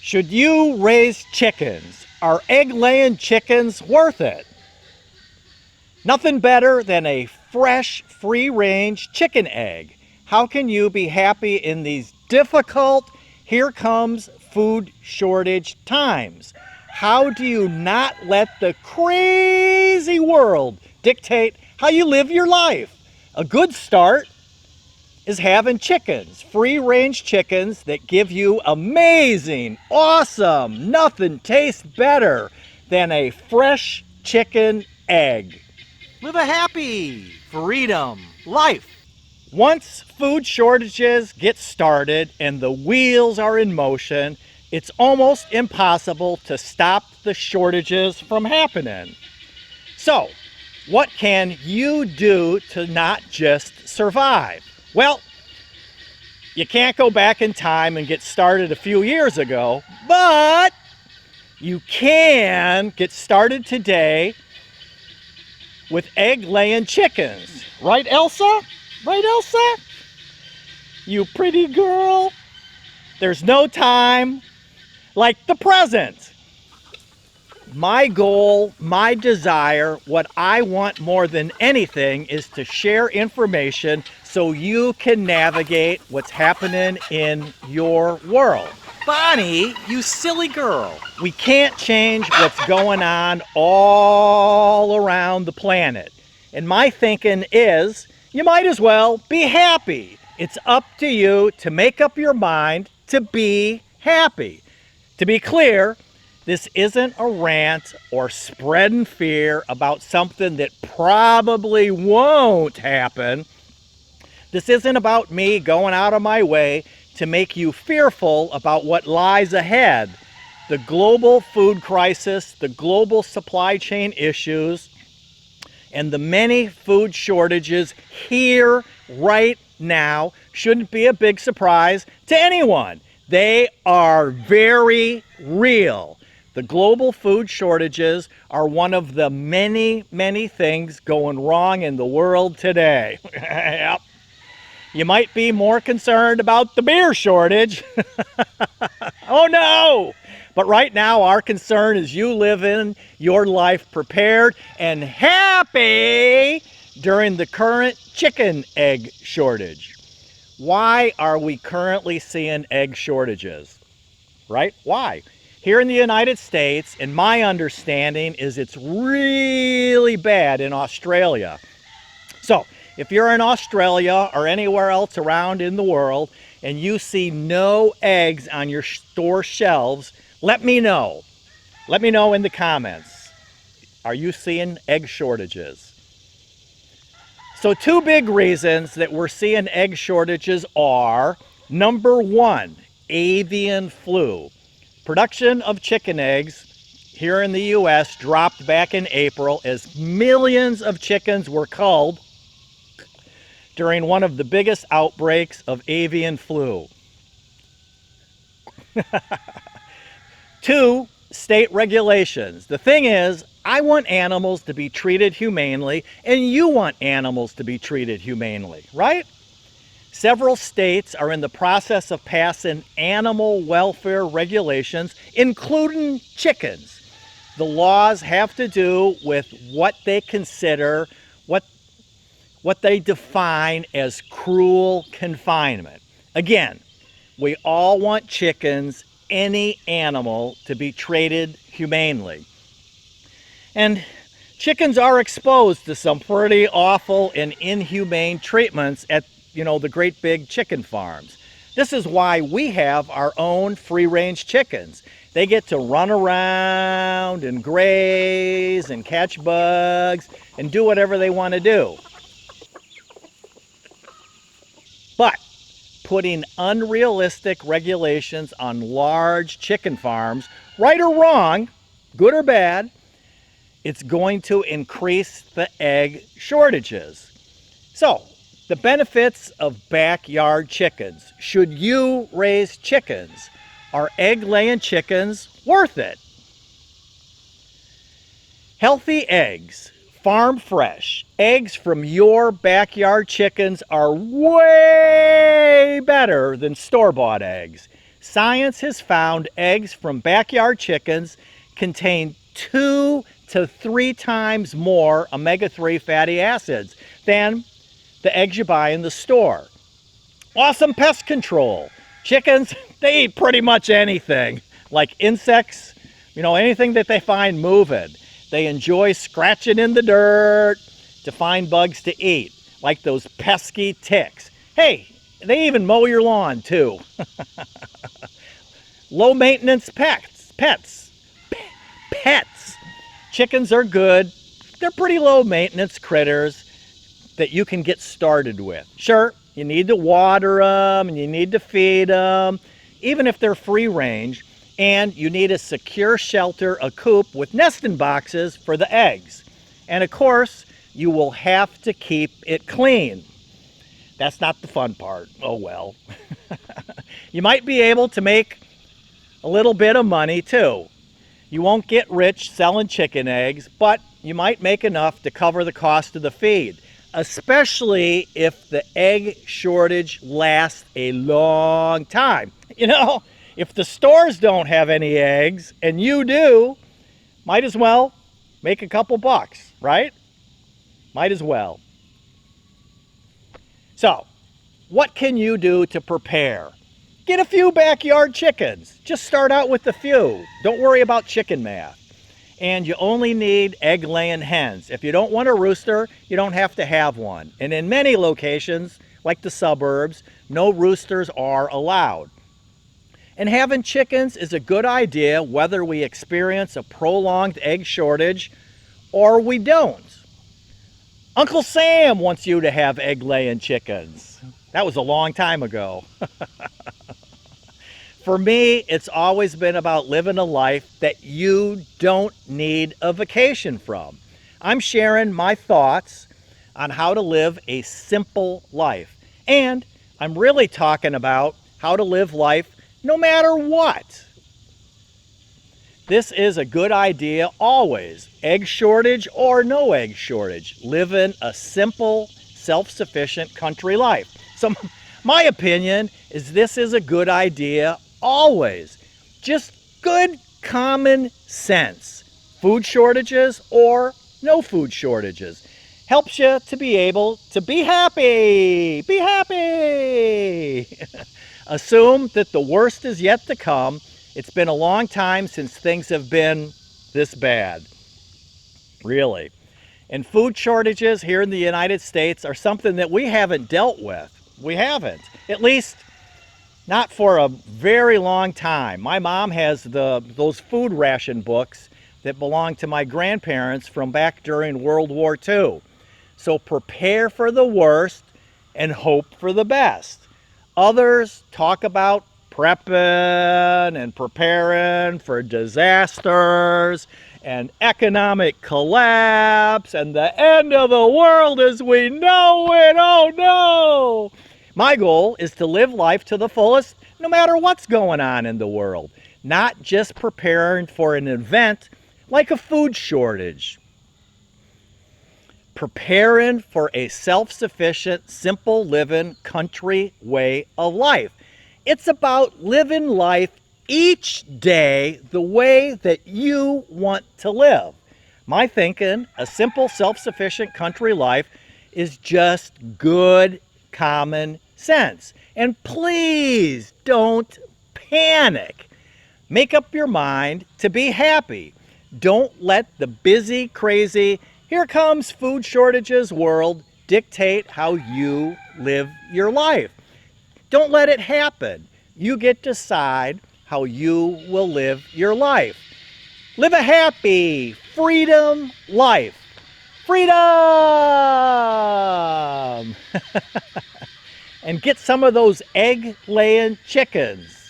Should you raise chickens? Are egg-laying chickens worth it? Nothing better than a fresh, free-range chicken egg. How can you be happy in these difficult, here comes food shortage times? How do you not let the crazy world dictate how you live your life? A good start is having chickens, free-range chickens that give you amazing, awesome, nothing tastes better than a fresh chicken egg. Live a happy, freedom life. Once food shortages get started and the wheels are in motion, it's almost impossible to stop the shortages from happening. So, what can you do to not just survive? Well, you can't go back in time and get started a few years ago, but you can get started today with egg-laying chickens. Right, Elsa? Right, Elsa? You pretty girl. There's no time like the present. My goal, my desire, what I want more than anything is to share information so you can navigate what's happening in your world. Bonnie, you silly girl. We can't change what's going on all around the planet. And my thinking is, you might as well be happy. It's up to you to make up your mind to be happy. To be clear, this isn't a rant or spreading fear about something that probably won't happen. This isn't about me going out of my way to make you fearful about what lies ahead. The global food crisis, the global supply chain issues, and the many food shortages here right now shouldn't be a big surprise to anyone. They are very real. The global food shortages are one of the many, many things going wrong in the world today. Yep. You might be more concerned about the beer shortage. Oh no! But right now our concern is you living your life prepared and happy during the current chicken egg shortage. Why are we currently seeing egg shortages? Right? Why? Here in the United States, and my understanding is it's really bad in Australia. So, if you're in Australia or anywhere else around in the world and you see no eggs on your store shelves, let me know. Let me know in the comments. Are you seeing egg shortages? So 2 big reasons that we're seeing egg shortages are, number 1, avian flu. Production of chicken eggs here in the U.S. dropped back in April as millions of chickens were culled during one of the biggest outbreaks of avian flu. 2, state regulations. The thing is, I want animals to be treated humanely, and you want animals to be treated humanely, right? Several states are in the process of passing animal welfare regulations, including chickens. The laws have to do with what they consider, what they define as cruel confinement. Again, we all want chickens, any animal, to be treated humanely. And chickens are exposed to some pretty awful and inhumane treatments at, the great big chicken farms. This is why we have our own free-range chickens. They get to run around and graze and catch bugs and do whatever they want to do. But putting unrealistic regulations on large chicken farms, right or wrong, good or bad, it's going to increase the egg shortages. So, the benefits of backyard chickens. Should you raise chickens? Are egg-laying chickens worth it? Healthy eggs, farm fresh, eggs from your backyard chickens are way better than store-bought eggs. Science has found eggs from backyard chickens contain 2 to 3 times more omega-3 fatty acids than the eggs you buy in the store. Awesome pest control. Chickens, they eat pretty much anything, like insects, anything that they find moving. They enjoy scratching in the dirt to find bugs to eat, like those pesky ticks. Hey, they even mow your lawn too. Low maintenance pets. Chickens are good. They're pretty low maintenance critters that you can get started with. Sure, you need to water them and you need to feed them, even if they're free range, and you need a secure shelter, a coop with nesting boxes for the eggs. And of course, you will have to keep it clean. That's not the fun part. Oh well. You might be able to make a little bit of money too. You won't get rich selling chicken eggs, but you might make enough to cover the cost of the feed, especially if the egg shortage lasts a long time. If the stores don't have any eggs and you do, might as well make a couple bucks, right? Might as well. So, what can you do to prepare? Get a few backyard chickens. Just start out with a few. Don't worry about chicken math. And you only need egg-laying hens. If you don't want a rooster, you don't have to have one. And in many locations, like the suburbs, no roosters are allowed. And having chickens is a good idea whether we experience a prolonged egg shortage or we don't. Uncle Sam wants you to have egg-laying chickens. That was a long time ago. For me, it's always been about living a life that you don't need a vacation from. I'm sharing my thoughts on how to live a simple life. And I'm really talking about how to live life no matter what. This is a good idea always. Egg shortage or no egg shortage. Living a simple, self-sufficient country life. So my opinion is this is a good idea always. Just good common sense. Food shortages or no food shortages. Helps you to be able to be happy. Be happy. Assume that the worst is yet to come. It's been a long time since things have been this bad. Really. And food shortages here in the United States are something that we haven't dealt with. We haven't. At least not for a very long time. My mom has those food ration books that belonged to my grandparents from back during World War II. So prepare for the worst and hope for the best. Others talk about prepping and preparing for disasters and economic collapse and the end of the world as we know it. Oh no! My goal is to live life to the fullest no matter what's going on in the world, not just preparing for an event like a food shortage. Preparing for a self-sufficient, simple living country way of life. It's about living life each day the way that you want to live. My thinking, a simple, self-sufficient country life is just good common sense. And please don't panic. Make up your mind to be happy. Don't let the busy, crazy, here comes food shortages world dictate how you live your life. Don't let it happen. You get to decide how you will live your life. Live a happy, freedom life. Freedom! And get some of those egg-laying chickens.